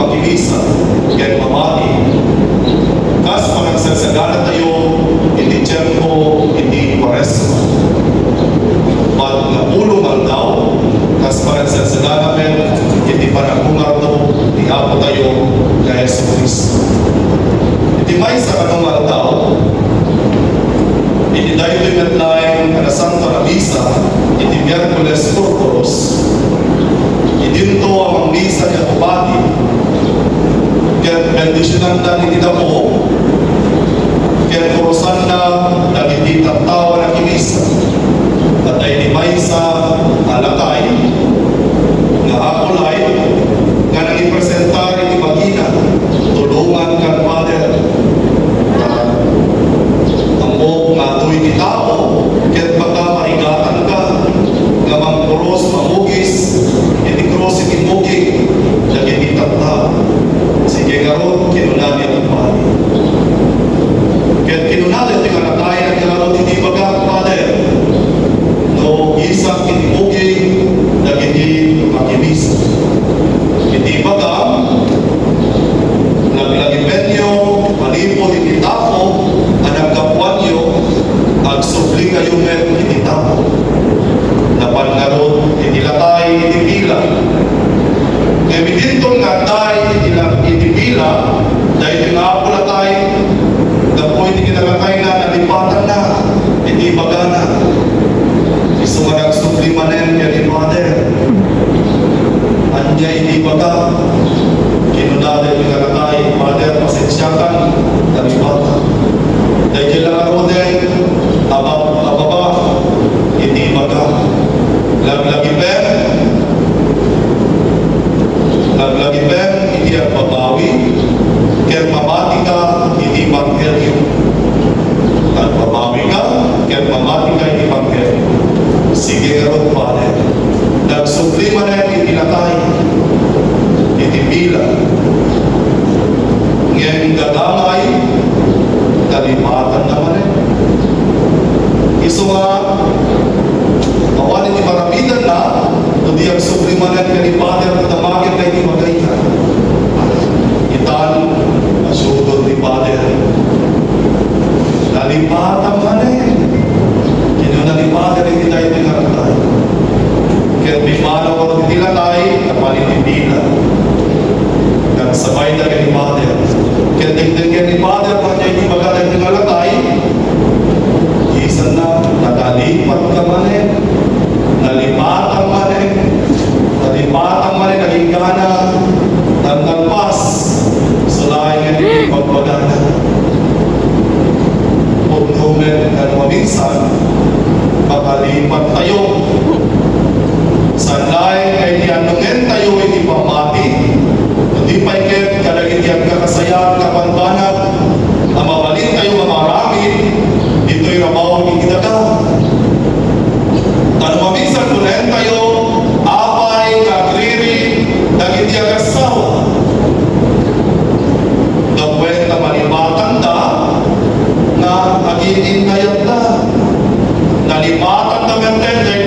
makilisa, kaya mamati. Kas panagsasagana tayo, hindi tiyempo, hindi pareso. Pag napulong ang tao, kas panagsasagana men, hindi panagungar to, di apo tayo, kaya sa Kristo. Hindi may sa kanong ang tao, hindi tayo tumitlaing na Santo na Misa, hindi Miyerkules Purpuros, hindi ito ang misa niya tupati, kaya bendisyonan na hindi na mo, kaya purusan na hindi tatawa na kimisa, at ay di may sa alakay, na akulay, nga nang-ipresentar iti magina, tulungan kan Father, ang nga do'y di tao, kaya't baka mahigatan ka, nga mangpuros, mamugis, hindi cross, hindi mugig, hindi tata. Sige garon, kinunali ang pari. Kaya't kinunali, ito nga natay na kinunali, hindi baga, Father, no, isak, hindi mugig, hindi makinis. Hindi baga, naglagipenyo, malipo, hindi tapo, anang kapwanyo, agsupli kayo men, hindi tapo. Napangarot, hindi latay, hindi pila. Kaya bidintong nga tayo, hindi pila, dahil yung apo latay, na po hindi kinakakay na, nalipatan na, hindi bagana. Gusto nga nagsupli manen, kaya ni Father. Anya hindi baga, kinunada yung kinakakay, Father, pasensyakan, nalipatan. Dahil kailangan mo din, ababa, hindi baga. Laglagi-pen, hindi ang babawi, kaya mamati ka, hindi banghelyo. Nagbabawi ka, kaya mamati ka, hindi banghelyo. Sige nga ron, Father. Nagsupli man na hindi natay, hindi pila. Ngayon gagamay, kalipatan naman eh. Iso nga, awanin ni marabitan na, kundi ang sublimanan ka ni Father na damagin na hindi magayta. Itan, masudod ni Father. Nalipatan man eh. Kinuna ni Father, hindi tayo tingaratay. Kaya may manaw ko hindi latay, kapalit-hindi na. Nagsabay na ka ni Father. Kaya tingnan ka ni Father, kanya hindi magalang tingaratay, isan na, nakalipat ka man eh. Nalipatan man eh. Nalipatan man eh, naging gana, nagpas, sulahin nga hindi pagpagana. Pagdumen ka na maminsan, makalipat tayo. Sanay ay nianungin tayo, hindi pamati. Hindi pa ikit, kadagin yan kakasayang kapanbanag, na mabalin tayo mamaramit, ito'y rabaw ng gidaga. Tan maminsan kunen tayo, apay, kagriri, dagiti agasaw. Nagwenta malibatan da, na aginin kayat da. Nalibatan da merten, dahil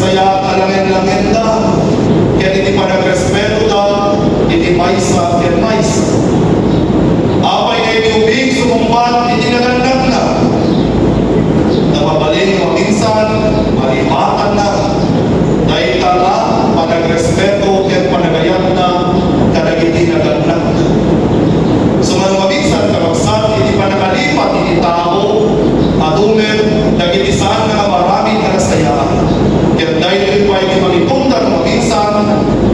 nasaya kalangin-langin da. Kaya hindi pa nagrespeto da, hindi maysa, kaya maysa. Apay na iniubig, sumumpat, hindi nagandag na. Nababalin mo minsan, malipatan na. Dahil tala, panagrespeto, kaya panagayat na, kadagiti nagandag na. So maminsan, karapsat, hindi pa nakalipat, hindi tao, at umer, dagiti saan na maraming kanasayaan. Kaya dahil rin pa hindi magipuntan, maminsan,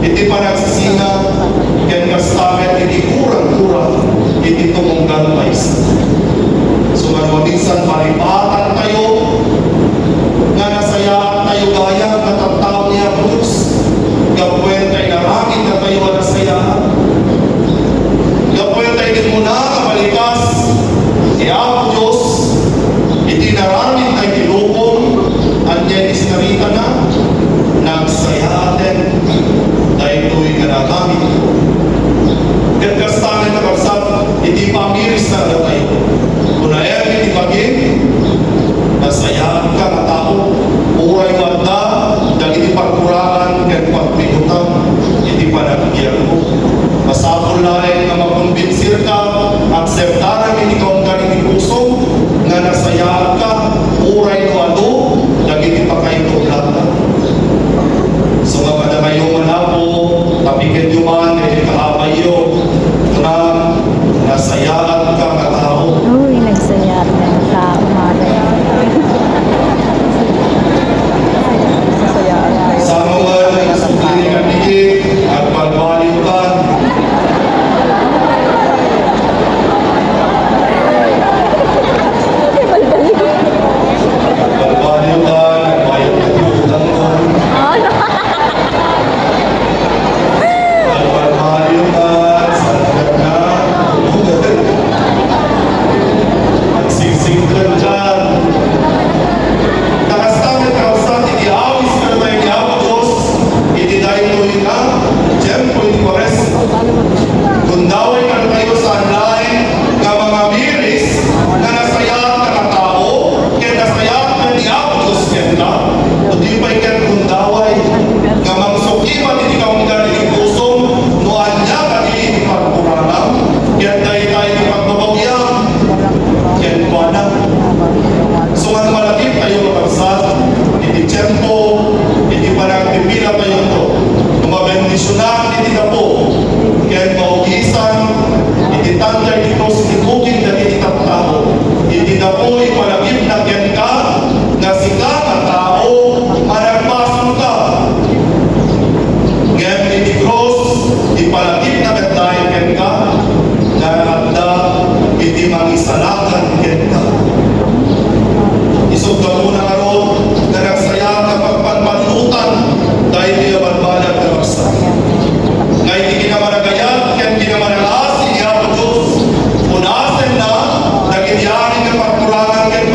hindi pa nagsisinga, kaya kastamet, hindi kurang-kurang, hindi tumunggan pa isa. So maminsan, maripatan tayo, nga nasayaan tayo gaya, natatao niya Diyos. Gapwenta, inaramid na tayo na nasayaan. Gapwenta, hindi mo na kabalikas, Iyaw Diyos, hindi naramid na kilupong, anyan isnarita na, nagsaya atin, dahil tuwing nanagamit ko. Gagkastanin na kapsat, hindi pa miris na tayo. Kung na hindi bagay, nasayaan ka na tao, uray wanda, dahil ipagkurangan, kaya pagpigutan, hindi pa nabigyan mo. Masapol na rin na makumbinsir ka, akseptaran hindi ka ang galing puso, nga nasayaan ka, uray wado, dahil ipakaitulatan. So mga kayo manapo, tapikit yung man, dahil kaabayo, na nasayaan ka na tao. Uy, nagsaya na sa umaga. Nasayaan kayo. Sa mga nasubili ka dikit at pagbaliw ka, pagbaliw ka, nagbayad ka tulang ko, at pagbaliw ka, sa lagat na, at singsinggan dyan. Nakastamin ka sa itiawis ka na itiawa Diyos, iti dahil tuloy ka, tiyempo iti kores. Kundaway ka na kayo sa anlain, nga mga miris, na nasayaan ka na tao, kaya nasayaan ka ni Apo Diyos kenda, hindi pa ikan kundaway, nga mangsukiman iti kaunggan iti pusong, noan niya ka iti pagkuranang, kaya dahil tayo iti pagbabawyang, kaya buwanang. So nga malapit tayo makarsat, iti tiyempo, iti panagpipila tayo ito, mabendisyonan iti na po, kaya maugisan, iti tanda iti ko sinibugin na iti tao, iti na po ipalagip na kyan ka, na sika na tao, managpasan ka. Ngayon iti cross, ipalagip na kyan kyan ka, na handa, iti mangisalakan kyan ka. Isog ka muna karoon, na nagsaya ka pagpanpanutan, dahil di naman balag na maksa. Ngayon hindi naman nagayat, kaya hindi naman nalasin, Iyaw Diyos. Unasin na, nagigyarin na pagkurangan kaya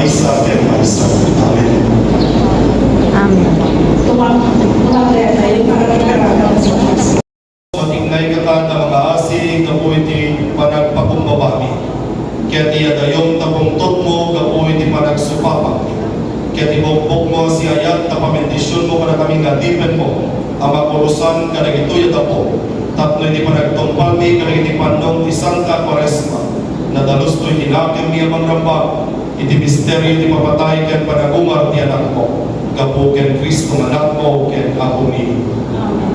maysa ken maysa. Amen. Amen. Tumagaya tayo para magkaroon sa Diyos. Matingnay ka na mga asing kapoy ti panagpakumbabami. Kaya ti adayong tapungtot mo kapoy ti panagsupapa. Kaya ti bukbok mo si ayat na pamendisyon mo para kaming nadipen mo. Ang makurusan ka na ito'y po. Tatlo ti panagtumpalmi ka na iti pandong ti Santa Quaresma. Nadalus to'y tinakim niya mangrambag. Iti misteryo ti papatay ken panagumar ti anak mo. Kapo ken Kristo ng anak mo ken ako ni. Amen.